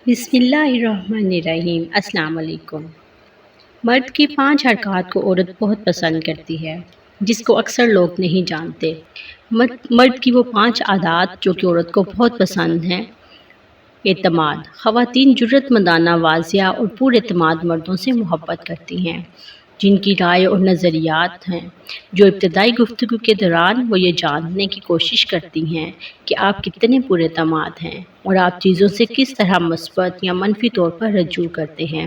بسم اللہ الرحمن الرحیم۔ السلام علیکم۔ مرد کی 5 حرکات کو عورت بہت پسند کرتی ہے، جس کو اکثر لوگ نہیں جانتے۔ مرد کی وہ 5 عادات جو کہ عورت کو بہت پسند ہیں۔ اعتماد۔ خواتین جرأت مندانہ، واضح اور پر اعتماد مردوں سے محبت کرتی ہیں، جن کی رائے اور نظریات ہیں جو ابتدائی گفتگو کے دوران وہ یہ جاننے کی کوشش کرتی ہیں کہ آپ کتنے پر اعتماد ہیں اور آپ چیزوں سے کس طرح مثبت یا منفی طور پر رجوع کرتے ہیں۔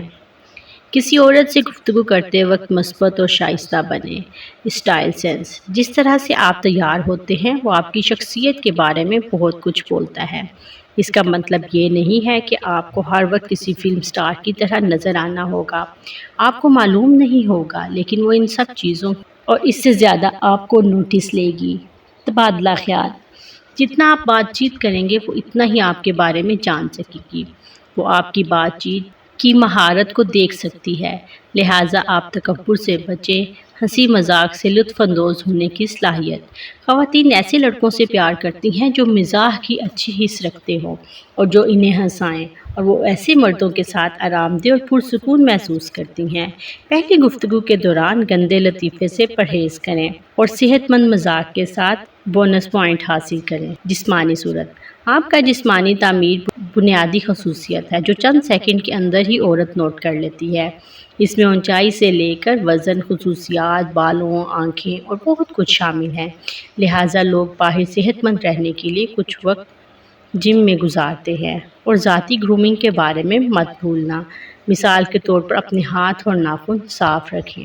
کسی عورت سے گفتگو کرتے وقت مثبت اور شائستہ بنیں۔ Style sense. جس طرح سے آپ تیار ہوتے ہیں وہ آپ کی شخصیت کے بارے میں بہت کچھ بولتا ہے۔ اس کا مطلب یہ نہیں ہے کہ آپ کو ہر وقت کسی فلم سٹار کی طرح نظر آنا ہوگا۔ آپ کو معلوم نہیں ہوگا، لیکن وہ ان سب چیزوں اور اس سے زیادہ آپ کو نوٹس لے گی۔ تبادلہ خیال۔ جتنا آپ بات چیت کریں گے وہ اتنا ہی آپ کے بارے میں جان سکے گی۔ وہ آپ کی بات چیت کی مہارت کو دیکھ سکتی ہے، لہٰذا آپ تکبر سے بچیں۔ ہنسی مذاق سے لطف اندوز ہونے کی صلاحیت۔ خواتین ایسے لڑکوں سے پیار کرتی ہیں جو مزاح کی اچھی حس رکھتے ہوں اور جو انہیں ہنسائیں، اور وہ ایسے مردوں کے ساتھ آرام دہ اور پرسکون محسوس کرتی ہیں۔ پہلی گفتگو کے دوران گندے لطیفے سے پرہیز کریں اور صحت مند مذاق کے ساتھ بونس پوائنٹ حاصل کریں۔ جسمانی صورت۔ آپ کا جسمانی تعمیر بنیادی خصوصیت ہے جو چند سیکنڈ کے اندر ہی عورت نوٹ کر لیتی ہے۔ اس میں اونچائی سے لے کر وزن، خصوصیات، بالوں، آنکھیں اور بہت کچھ شامل ہے، لہٰذا لوگ باہر صحت مند رہنے کے لیے کچھ وقت جم میں گزارتے ہیں۔ اور ذاتی گرومنگ کے بارے میں مت بھولنا۔ مثال کے طور پر اپنے ہاتھ اور ناخن صاف رکھیں۔